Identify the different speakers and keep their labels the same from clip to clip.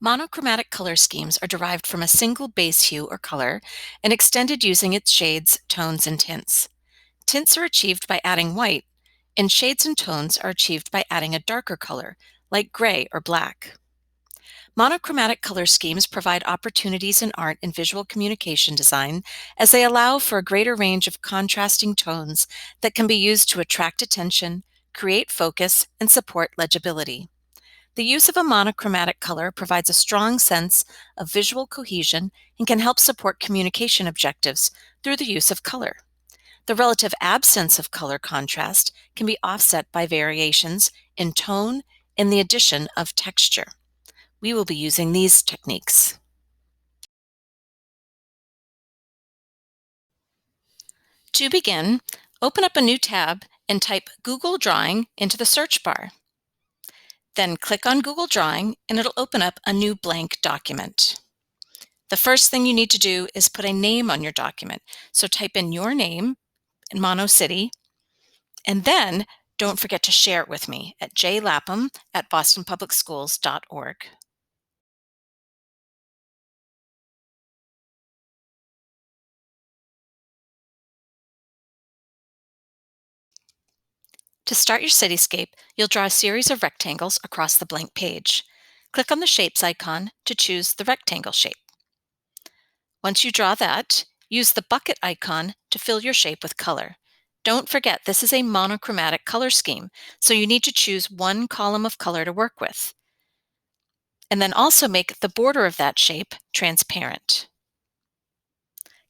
Speaker 1: Monochromatic color schemes are derived from a single base hue or color and extended using its shades, tones, and tints. Tints are achieved by adding white, and shades and tones are achieved by adding a darker color, like gray or black. Monochromatic color schemes provide opportunities in art and visual communication design as they allow for a greater range of contrasting tones that can be used to attract attention, create focus, and support legibility. The use of a monochromatic color provides a strong sense of visual cohesion and can help support communication objectives through the use of color. The relative absence of color contrast can be offset by variations in tone and the addition of texture. We will be using these techniques. To begin, open up a new tab and type Google Drawing into the search bar. Then click on Google Drawing and it'll open up a new blank document. The first thing you need to do is put a name on your document. So type in your name in MonoCity, and then don't forget to share it with me at jlapham@bostonpublicschools.org. To start your cityscape, you'll draw a series of rectangles across the blank page. Click on the Shapes icon to choose the rectangle shape. Once you draw that, use the bucket icon to fill your shape with color. Don't forget, this is a monochromatic color scheme, so you need to choose one column of color to work with. And then also make the border of that shape transparent.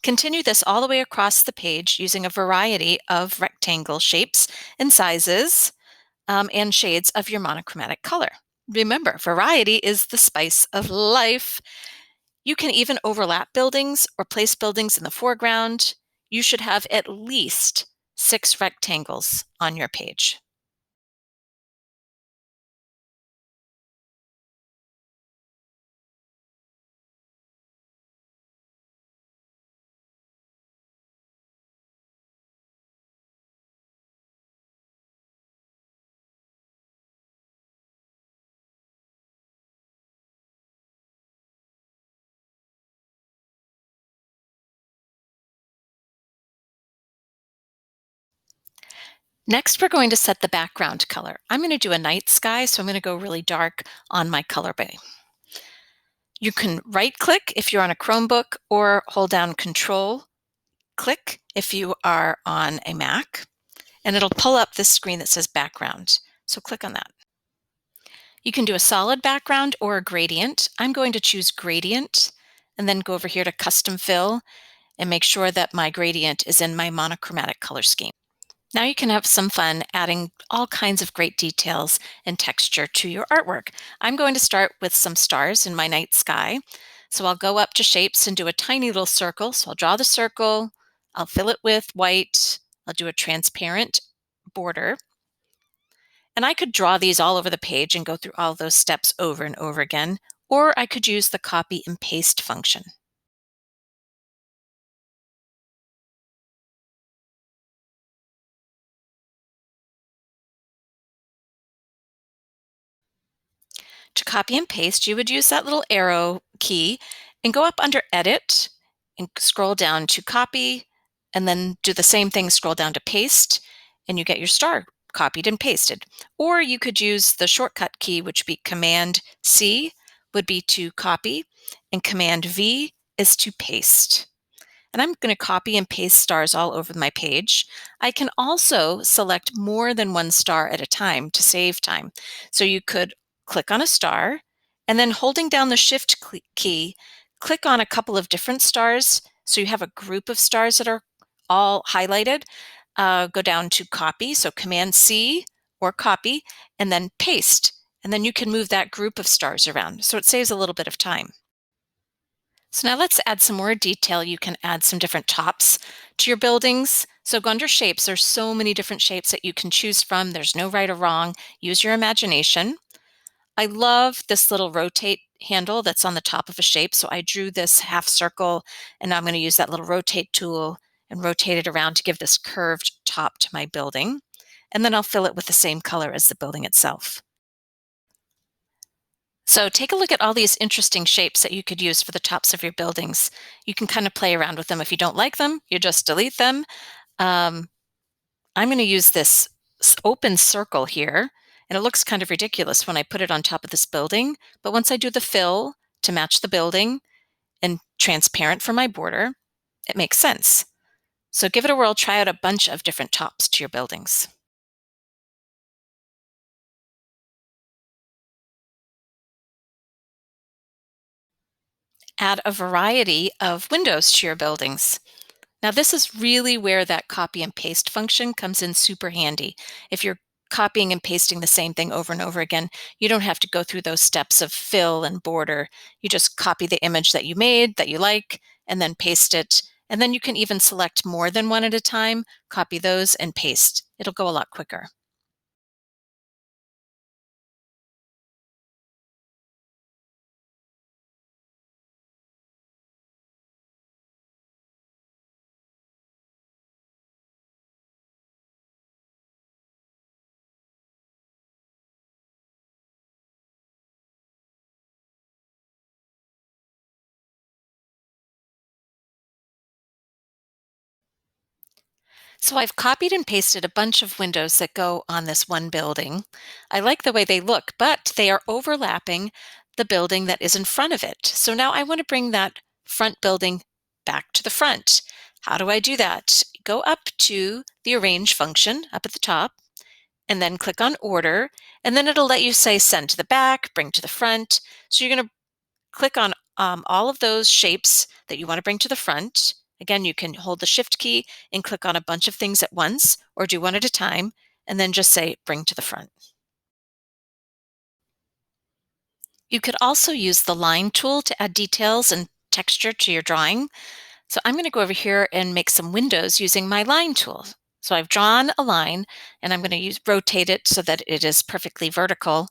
Speaker 1: Continue this all the way across the page using a variety of rectangle shapes and sizes and shades of your monochromatic color. Remember, variety is the spice of life. You can even overlap buildings or place buildings in the foreground. You should have at least 6 rectangles on your page. Next, we're going to set the background color. I'm going to do a night sky, so I'm going to go really dark on my color bay. You can right-click if you're on a Chromebook or hold down Control-click if you are on a Mac, and it'll pull up this screen that says background. So click on that. You can do a solid background or a gradient. I'm going to choose gradient and then go over here to custom fill and make sure that my gradient is in my monochromatic color scheme. Now you can have some fun adding all kinds of great details and texture to your artwork. I'm going to start with some stars in my night sky. So I'll go up to shapes and do a tiny little circle. So I'll draw the circle, I'll fill it with white, I'll do a transparent border. And I could draw these all over the page and go through all those steps over and over again, or I could use the copy and paste function. To copy and paste, you would use that little arrow key and go up under Edit and scroll down to Copy, and then do the same thing, scroll down to Paste, and you get your star copied and pasted. Or you could use the shortcut key, which would be Command C would be to copy, and Command V is to paste. And I'm going to copy and paste stars all over my page. I can also select more than one star at a time to save time. So you could click on a star and then holding down the Shift key, click on a couple of different stars. So you have a group of stars that are all highlighted. Go down to copy, so Command C or copy, and then paste. And then you can move that group of stars around. So it saves a little bit of time. So now let's add some more detail. You can add some different tops to your buildings. So go under shapes. There's so many different shapes that you can choose from. There's no right or wrong. Use your imagination. I love this little rotate handle that's on the top of a shape. So I drew this half circle, and now I'm going to use that little rotate tool and rotate it around to give this curved top to my building. And then I'll fill it with the same color as the building itself. So take a look at all these interesting shapes that you could use for the tops of your buildings. You can kind of play around with them. If you don't like them, you just delete them. Um, I'm going to use this open circle here, and it looks kind of ridiculous when I put it on top of this building. But once I do the fill to match the building and transparent for my border, it makes sense. So give it a whirl, try out a bunch of different tops to your buildings. Add a variety of windows to your buildings. Now this is really where that copy and paste function comes in super handy. If you're copying and pasting the same thing over and over again, you don't have to go through those steps of fill and border. You just copy the image that you made that you like and then paste it. And then you can even select more than one at a time, copy those and paste. It'll go a lot quicker. So I've copied and pasted a bunch of windows that go on this one building. I like the way they look, but they are overlapping the building that is in front of it. So now I want to bring that front building back to the front. How do I do that? Go up to the Arrange function up at the top, and then click on Order, and then it'll let you say Send to the back, Bring to the front. So you're going to click on all of those shapes that you want to bring to the front. Again, you can hold the Shift key and click on a bunch of things at once or do one at a time, and then just say Bring to the front. You could also use the Line tool to add details and texture to your drawing. So I'm going to go over here and make some windows using my Line tool. So I've drawn a line, and I'm going to rotate it so that it is perfectly vertical.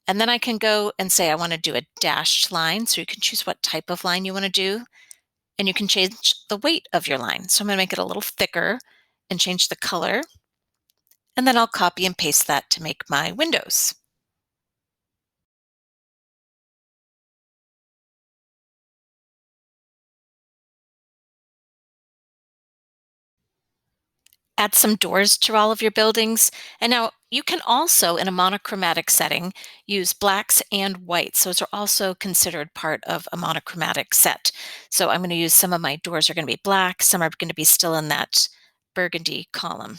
Speaker 1: And then I can go and say I want to do a dashed line. So you can choose what type of line you want to do. And you can change the weight of your line. So I'm going to make it a little thicker and change the color. And then I'll copy and paste that to make my windows. Add some doors to all of your buildings. And now you can also, in a monochromatic setting, use blacks and whites. Those are also considered part of a monochromatic set. So I'm going to use some of my doors are going to be black, some are going to be still in that burgundy column.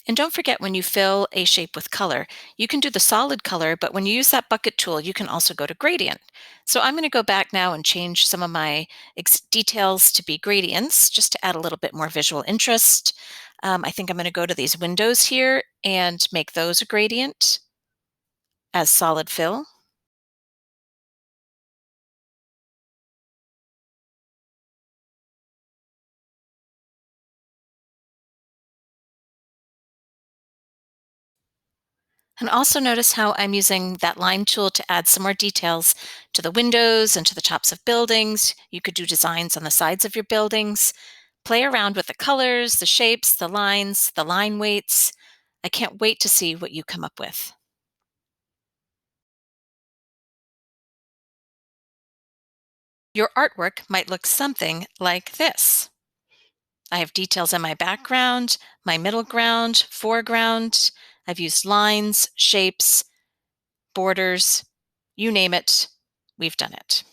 Speaker 1: And don't forget, when you fill a shape with color, you can do the solid color, but when you use that bucket tool, you can also go to gradient. So I'm going to go back now and change some of my details to be gradients, just to add a little bit more visual interest. I think I'm going to go to these windows here and make those a gradient as solid fill. And also notice how I'm using that line tool to add some more details to the windows and to the tops of buildings. You could do designs on the sides of your buildings. Play around with the colors, the shapes, the lines, the line weights. I can't wait to see what you come up with. Your artwork might look something like this. I have details in my background, my middle ground, foreground. I've used lines, shapes, borders, you name it, we've done it.